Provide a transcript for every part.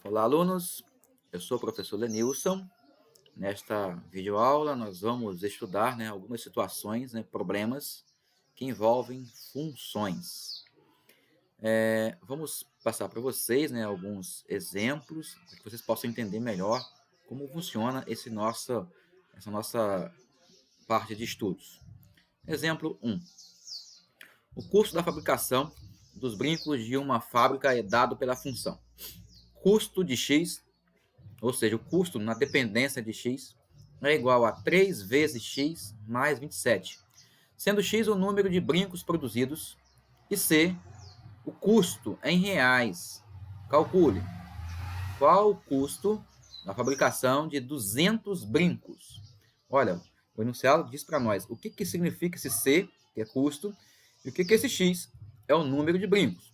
Olá, alunos. Eu sou o professor Lenilson. Nesta videoaula, nós vamos estudar, algumas situações, problemas que envolvem funções. Vamos passar para vocês, alguns exemplos para que vocês possam entender melhor como funciona essa nossa parte de estudos. Exemplo 1. O custo da fabricação dos brincos de uma fábrica é dado pela função custo de X, ou seja, o custo na dependência de x é igual a 3 vezes x mais 27, sendo x o número de brincos produzidos e c o custo em reais. Calcule qual o custo da fabricação de 200 brincos. Olha, o enunciado diz para nós o que significa esse c, que é custo, e o que esse x é o número de brincos.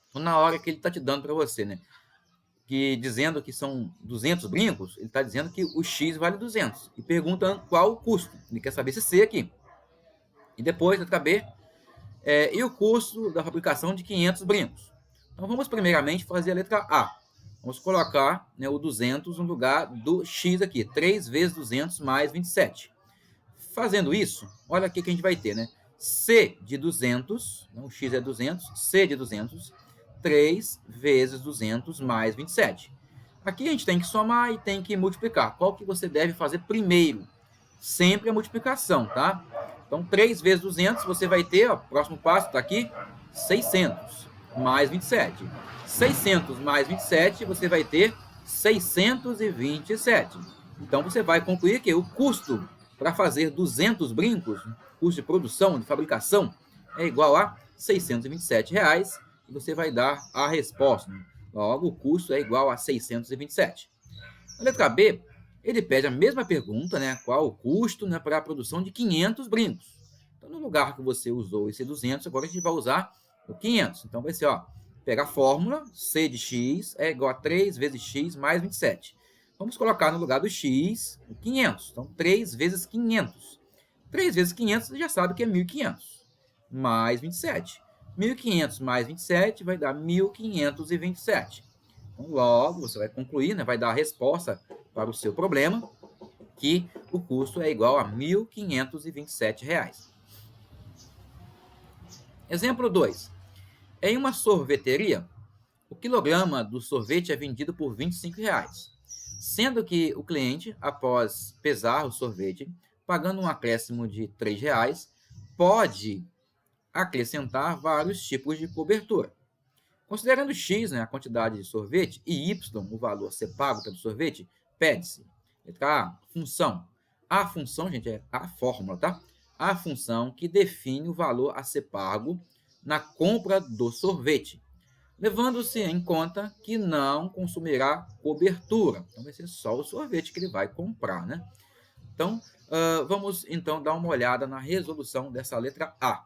Então, na hora que ele está te dando para você, que dizendo que são 200 brincos, ele está dizendo que o X vale 200. E perguntando qual o custo. Ele quer saber esse C aqui. E depois, letra B, e o custo da fabricação de 500 brincos. Então, vamos primeiramente fazer a letra A. Vamos colocar o 200 no lugar do X aqui. 3 vezes 200 mais 27. Fazendo isso, olha aqui que a gente vai ter, C de 200, o X é 200, C de 200, 3 vezes 200 mais 27. Aqui a gente tem que somar e tem que multiplicar. Qual que você deve fazer primeiro? Sempre a multiplicação, tá? Então, 3 vezes 200, você vai ter, próximo passo está aqui, 600 mais 27. 600 mais 27, você vai ter 627. Então, você vai concluir que o custo para fazer 200 brincos, custo de produção, de fabricação, é igual a R$ 627. E você vai dar a resposta. Logo, o custo é igual a 627. Na letra B, ele pede a mesma pergunta, qual o custo para a produção de 500 brincos. Então, no lugar que você usou esse 200, agora a gente vai usar o 500. Então, vai ser, pegar a fórmula, C de x é igual a 3 vezes x mais 27. Vamos colocar no lugar do x o 500. Então, 3 vezes 500. 3 vezes 500, você já sabe que é 1.500. Mais 27. 1.500 mais 27 vai dar 1.527. Então, logo, você vai concluir, vai dar a resposta para o seu problema, que o custo é igual a R$ 1.527. Exemplo 2. Em uma sorveteria, o quilograma do sorvete é vendido por R$ 25, sendo que o cliente, após pesar o sorvete, pagando um acréscimo de R$ 3, pode acrescentar vários tipos de cobertura. Considerando x, a quantidade de sorvete, e y, o valor a ser pago pelo sorvete, pede-se. Letra A, função. A função, gente, é a fórmula, tá? A função que define o valor a ser pago na compra do sorvete, levando-se em conta que não consumirá cobertura. Então, vai ser só o sorvete que ele vai comprar, Então, vamos, então, dar uma olhada na resolução dessa letra A.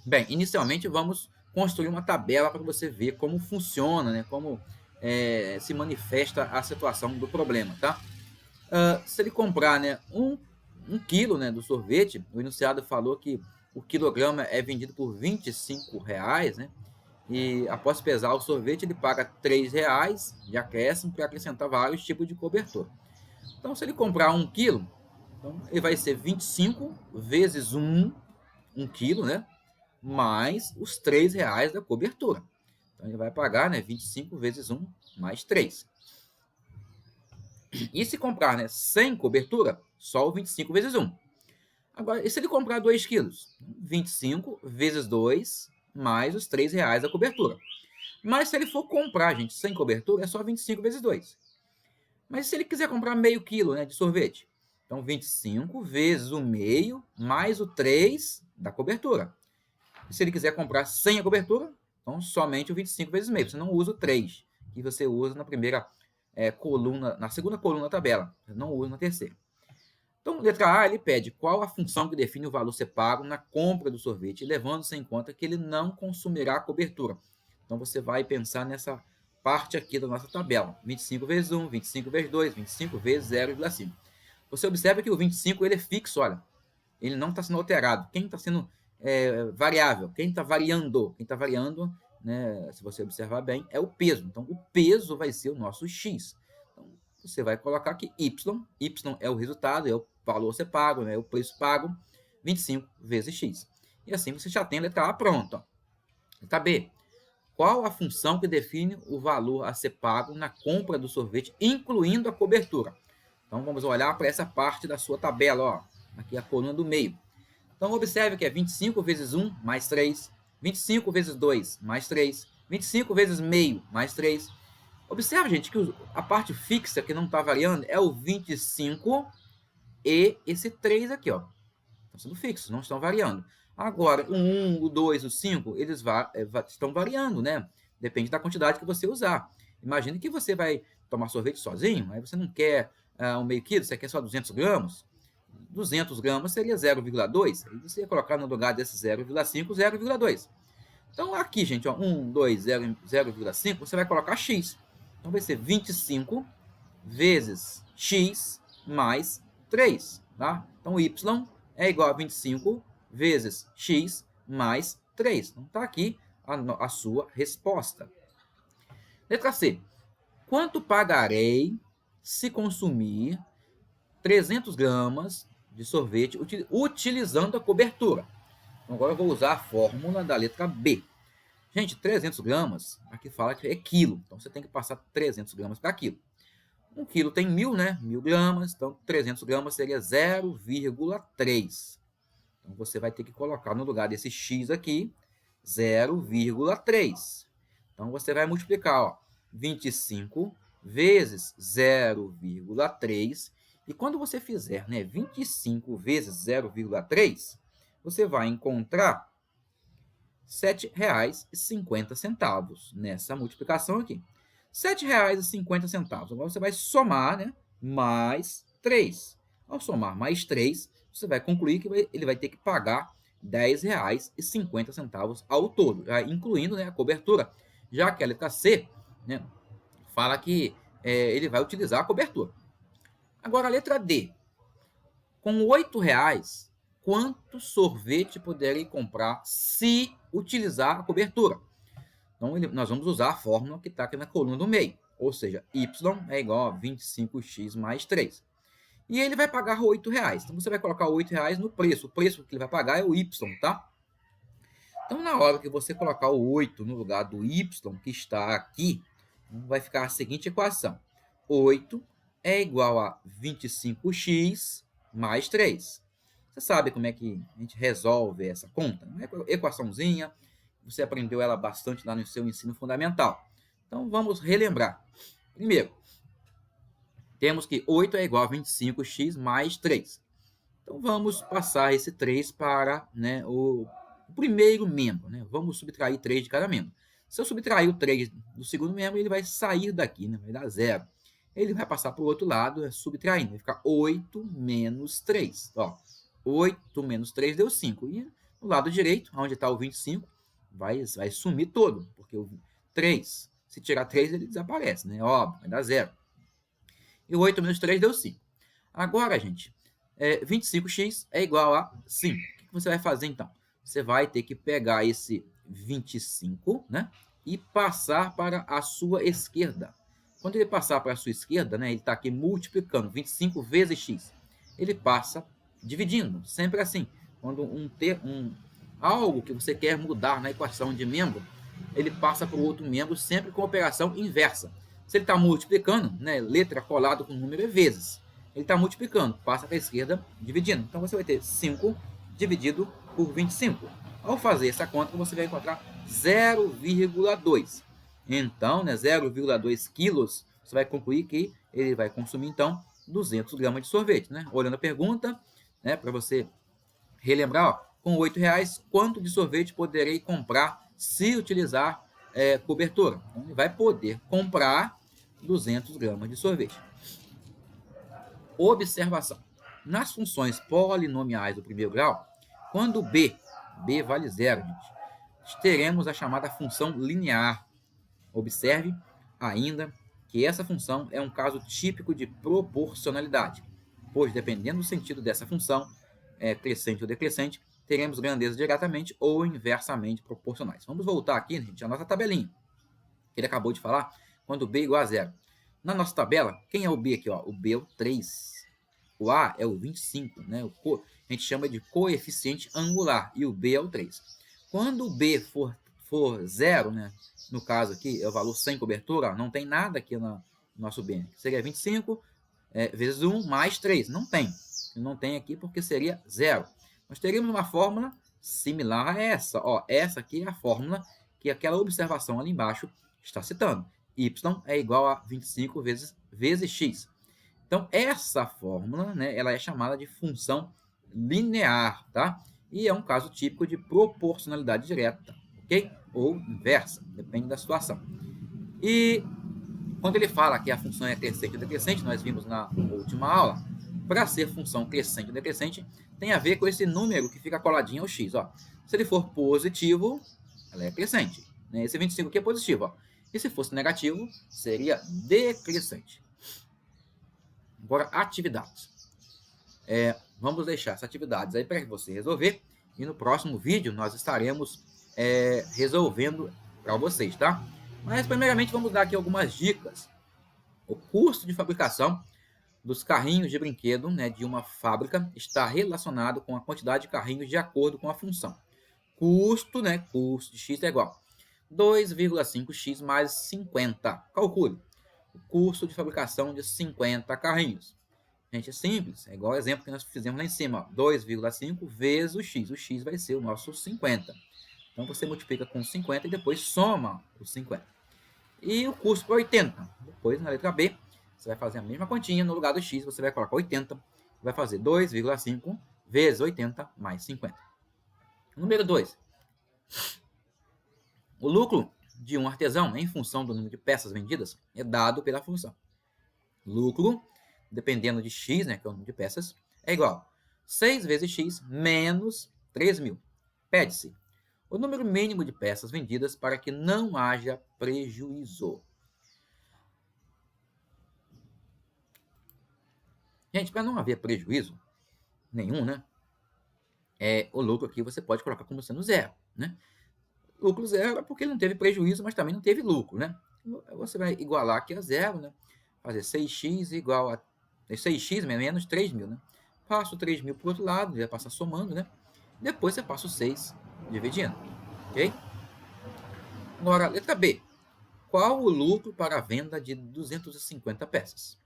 Bem, inicialmente vamos construir uma tabela para você ver como funciona, como se manifesta a situação do problema, tá? Se ele comprar um quilo do sorvete, o enunciado falou que o quilograma é vendido por R$ 25, e após pesar o sorvete, ele paga R$ 3 de acréscimo para acrescentar vários tipos de cobertor. Então, se ele comprar 1 quilo, então, ele vai ser 25 vezes 1 quilo, mais os R$ 3 da cobertura. Então, ele vai pagar 25 vezes 1 mais 3. E se comprar sem cobertura, só o 25 vezes 1. Agora, e se ele comprar 2 quilos? 25 vezes 2 mais os R$ 3 da cobertura. Mas se ele for comprar, gente, sem cobertura, é só 25 vezes 2. Mas se ele quiser comprar meio quilo de sorvete, então 25 vezes o meio mais o 3 da cobertura. E se ele quiser comprar sem a cobertura, então somente o 25 vezes meio. Você não usa o 3, que você usa na primeira coluna, na segunda coluna da tabela. Você não usa na terceira. Então, letra A, ele pede qual a função que define o valor ser pago na compra do sorvete, levando-se em conta que ele não consumirá cobertura. Então, você vai pensar nessa parte aqui da nossa tabela. 25 vezes 1, 25 vezes 2, 25 vezes 0,5. Você observa que o 25 ele é fixo, olha. Ele não está sendo alterado. Quem está sendo variável? Quem está variando? Quem está variando né, se você observar bem, é o peso. Então, o peso vai ser o nosso x. Então, você vai colocar aqui y é o resultado, é o valor a ser pago, né, é o preço pago, 25 vezes x. E assim você já tem a letra A pronta. Letra B. Qual a função que define o valor a ser pago na compra do sorvete, incluindo a cobertura? Então, vamos olhar para essa parte da sua tabela, ó, aqui a coluna do meio. Então, observe que é 25 vezes 1 mais 3, 25 vezes 2 mais 3, 25 vezes meio mais 3. Observe, gente, que a parte fixa que não está variando é o 25 e esse 3 aqui, ó. Estão sendo fixos, não estão variando. Agora, o 1, o 2, o 5, eles estão variando, né? Depende da quantidade que você usar. Imagine que você vai tomar sorvete sozinho, aí você não quer um meio quilo, você quer só 200 gramas. 200 gramas seria 0,2. Aí você ia colocar no lugar desse 0,5, 0,2. Então, aqui, gente, ó, 1, 2, 0,5, você vai colocar x. Então, vai ser 25 vezes x mais 3. Tá? Então, y é igual a 25 vezes x mais 3. Então, está aqui a sua resposta. Letra C. Quanto pagarei se consumir 300 gramas de sorvete utilizando a cobertura? Então, agora eu vou usar a fórmula da letra B. Gente, 300 gramas, aqui fala que é quilo. Então, você tem que passar 300 gramas para quilo. 1 quilo tem 1.000, né? 1.000 gramas. Então, 300 gramas seria 0,3. Então, você vai ter que colocar no lugar desse x aqui, 0,3. Então, você vai multiplicar, ó, 25 vezes 0,3. E quando você fizer, né, 25 vezes 0,3, você vai encontrar R$ 7,50 nessa multiplicação aqui. R$ 7,50. Agora você vai somar, né, mais 3. Ao somar mais 3, você vai concluir que ele vai ter que pagar R$ 10,50 ao todo, já incluindo, né, a cobertura, já que a letra C, né, fala que ele vai utilizar a cobertura. Agora a letra D. Com R$ 8,00, quanto sorvete poderei comprar se utilizar a cobertura? Então, nós vamos usar a fórmula que está aqui na coluna do meio. Ou seja, y é igual a 25x mais 3. E ele vai pagar R$ 8,00. Então, você vai colocar R$ 8,00 no preço. O preço que ele vai pagar é o y, tá? Então, na hora que você colocar o 8 no lugar do y, que está aqui, vai ficar a seguinte equação. 8 é igual a 25x mais 3. Você sabe como é que a gente resolve essa conta? Uma equaçãozinha, você aprendeu ela bastante lá no seu ensino fundamental. Então, vamos relembrar. Primeiro, temos que 8 é igual a 25x mais 3. Então, vamos passar esse 3 para, né, o primeiro membro. Né? Vamos subtrair 3 de cada membro. Se eu subtrair o 3 do segundo membro, ele vai sair daqui, né? Vai dar 0. Ele vai passar para o outro lado, subtraindo. Vai ficar 8 menos 3. Ó, 8 menos 3 deu 5. E no lado direito, onde está o 25, vai sumir todo. Porque o 3, se tirar 3, ele desaparece, né? Óbvio, vai dar 0. E o 8 menos 3 deu 5. Agora, gente, 25x é igual a 5. O que você vai fazer, então? Você vai ter que pegar esse 25, né, e passar para a sua esquerda. Quando ele passar para a sua esquerda, né, ele está aqui multiplicando 25 vezes x. Ele passa dividindo, sempre assim. Quando algo que você quer mudar na equação de membro, ele passa para o outro membro sempre com operação inversa. Se ele está multiplicando, né, letra colada com número é vezes. Ele está multiplicando, passa para a esquerda, dividindo. Então, você vai ter 5 dividido por 25. Ao fazer essa conta, você vai encontrar 0,2. Então, né, 0,2 quilos, você vai concluir que ele vai consumir, então, 200 gramas de sorvete. Né? Olhando a pergunta, né, para você relembrar, ó, com R$ 8,00, quanto de sorvete poderei comprar se utilizar cobertura? Então, ele vai poder comprar 200 gramas de sorvete. Observação. Nas funções polinomiais do primeiro grau, quando b vale 0, gente, teremos a chamada função linear. Observe ainda que essa função é um caso típico de proporcionalidade, pois dependendo do sentido dessa função, crescente ou decrescente, teremos grandezas diretamente ou inversamente proporcionais. Vamos voltar aqui, gente, à nossa tabelinha, que ele acabou de falar, quando B é igual a zero. Na nossa tabela, quem é o B aqui? Ó? O B é o 3. O A é o 25, né? A gente chama de coeficiente angular, e o B é o 3. Quando o B for zero, né? No caso aqui, é o valor sem cobertura, ó, não tem nada aqui no nosso B. Seria 25 vezes 1 mais 3. Não tem. Não tem aqui porque seria zero. Nós teríamos uma fórmula similar a essa. Ó, essa aqui é a fórmula que aquela observação ali embaixo está citando. Y é igual a 25 vezes x. Então, essa fórmula, né, ela é chamada de função linear, tá? E é um caso típico de proporcionalidade direta, ok? Ou inversa, depende da situação. E quando ele fala que a função é crescente ou decrescente, nós vimos na última aula, para ser função crescente ou decrescente, tem a ver com esse número que fica coladinho ao x. Ó. Se ele for positivo, ela é crescente. Né? Esse 25 aqui é positivo. Ó. E se fosse negativo, seria decrescente. Agora, atividades. Vamos deixar essas atividades aí para você resolver. E no próximo vídeo nós estaremos resolvendo para vocês, tá? Mas, primeiramente, vamos dar aqui algumas dicas. O custo de fabricação dos carrinhos de brinquedo, né, de uma fábrica está relacionado com a quantidade de carrinhos de acordo com a função. Custo, né, custo de x é igual a 2,5x mais 50. Calcule o custo de fabricação de 50 carrinhos. Gente, é simples, é igual ao exemplo que nós fizemos lá em cima. 2,5 vezes o x. O x vai ser o nosso 50. Então, você multiplica com 50 e depois soma os 50. E o custo para 80. Depois, na letra B, você vai fazer a mesma continha. No lugar do x, você vai colocar 80. Vai fazer 2,5 vezes 80 mais 50. Número 2. O lucro de um artesão em função do número de peças vendidas é dado pela função. Lucro, dependendo de x, né, que é o número de peças, é igual a 6 vezes x menos 3.000. Pede-se o número mínimo de peças vendidas para que não haja prejuízo. Gente, para não haver prejuízo nenhum, né? O lucro aqui você pode colocar como sendo zero, né? Lucro zero é porque não teve prejuízo, mas também não teve lucro, né? Você vai igualar aqui a zero, né? Fazer 6x igual a 6x menos 3.000, né? Passa o 3.000 para o outro lado, vai passar somando, né? Depois você passa o 6 dividindo, ok? Agora, letra B. Qual o lucro para a venda de 250 peças?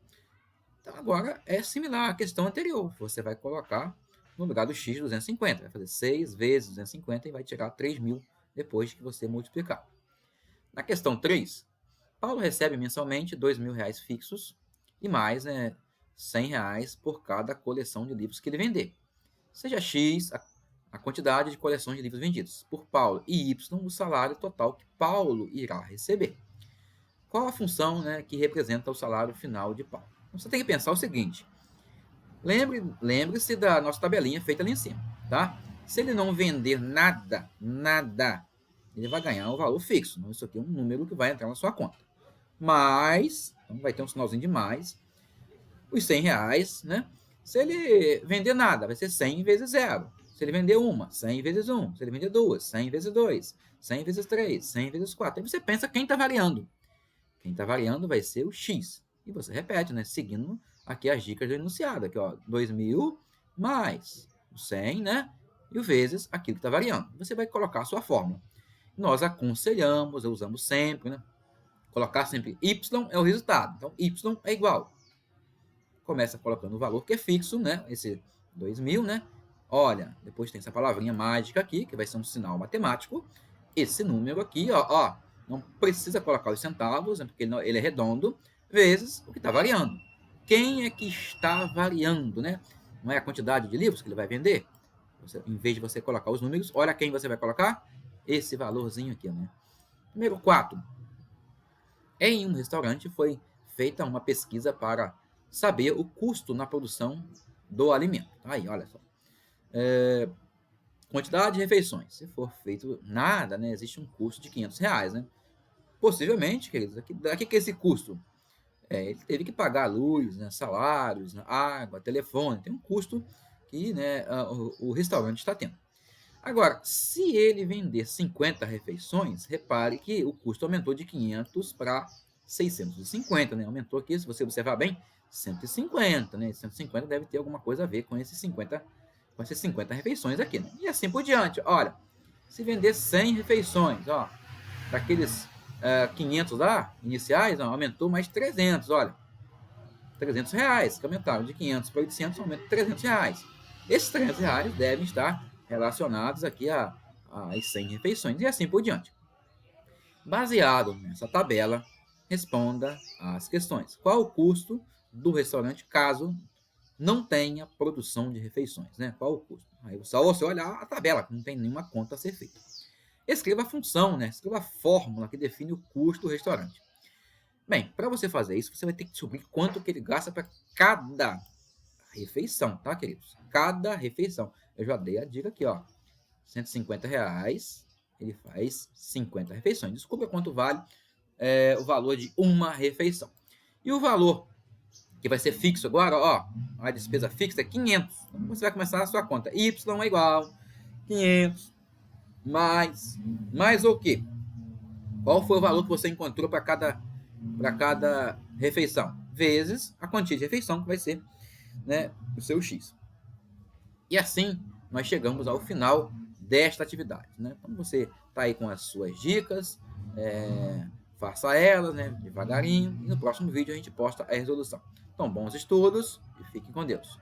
Então, agora é similar à questão anterior. Você vai colocar no lugar do x 250. Vai fazer 6 vezes 250 e vai tirar 3.000 depois que você multiplicar. Na questão 3, Paulo recebe mensalmente R$2.000 fixos e mais R$100 por cada coleção de livros que ele vender. Seja x a quantidade de coleções de livros vendidos por Paulo e y o salário total que Paulo irá receber. Qual a função que representa o salário final de Paulo? Então, você tem que pensar o seguinte. Lembre-se da nossa tabelinha feita ali em cima, tá? Se ele não vender nada, ele vai ganhar um valor fixo. Isso aqui é um número que vai entrar na sua conta. Mas, então vai ter um sinalzinho de mais, os R$100, né? Se ele vender nada, vai ser 100 vezes 0. Se ele vender uma, 100 vezes 1. Se ele vender duas, 100 vezes 2. 100 vezes 3, 100 vezes 4. Aí você pensa quem está variando. Quem está variando vai ser o x. E você repete, né? Seguindo aqui as dicas do enunciado. Aqui, ó, 2.000 mais o 100, né? E o vezes aquilo que está variando. Você vai colocar a sua fórmula. Nós aconselhamos, usamos sempre, né? Colocar sempre y é o resultado. Então, y é igual. Começa colocando o valor que é fixo, né? Esse 2.000, né? Olha, depois tem essa palavrinha mágica aqui, que vai ser um sinal matemático. Esse número aqui, ó, não precisa colocar os centavos, né, porque ele é redondo, vezes o que está variando. Quem é que está variando, né? Não é a quantidade de livros que ele vai vender? Em vez de você colocar os números, olha quem você vai colocar? Esse valorzinho aqui, né? Número 4. Em um restaurante foi feita uma pesquisa para saber o custo na produção do alimento. Aí, olha só. Quantidade de refeições. Se for feito nada, né, existe um custo de R$500, né? Possivelmente, queridos, daqui que é esse custo? Ele teve que pagar luz, né, salários, água, telefone. Tem um custo que o restaurante está tendo. Agora, se ele vender 50 refeições, repare que o custo aumentou de 500 para 650, né? Aumentou aqui, se você observar bem, 150, né? 150 deve ter alguma coisa a ver com esses 50, com essas 50 refeições aqui, né? E assim por diante. Olha, se vender 100 refeições, ó, daqueles 500 lá, iniciais, ó, aumentou mais 300, olha. R$ 300, que aumentaram de 500 para 800, aumenta R$ 300. Esses R$ 300 devem estar relacionados aqui às 100 refeições e assim por diante. Baseado nessa tabela, responda às questões. Qual o custo do restaurante caso não tenha produção de refeições, né? Qual o custo? Aí só você olhar a tabela, não tem nenhuma conta a ser feita. Escreva a função, né? Escreva a fórmula que define o custo do restaurante. Bem, para você fazer isso, você vai ter que descobrir quanto que ele gasta para cada refeição, tá, queridos? Cada refeição. Eu já dei a dica aqui, ó. R$ 150, ele faz 50 refeições. Descubra quanto vale o valor de uma refeição. E o valor que vai ser fixo agora, ó, a despesa fixa é 500. Então você vai começar a sua conta. Y é igual 500 mais o quê? Qual foi o valor que você encontrou para cada refeição? Vezes a quantia de refeição que vai ser, né, o seu X. E assim nós chegamos ao final desta atividade, né? Então você está aí com as suas dicas, faça elas, né, devagarinho, e no próximo vídeo a gente posta a resolução. Então, bons estudos e fiquem com Deus.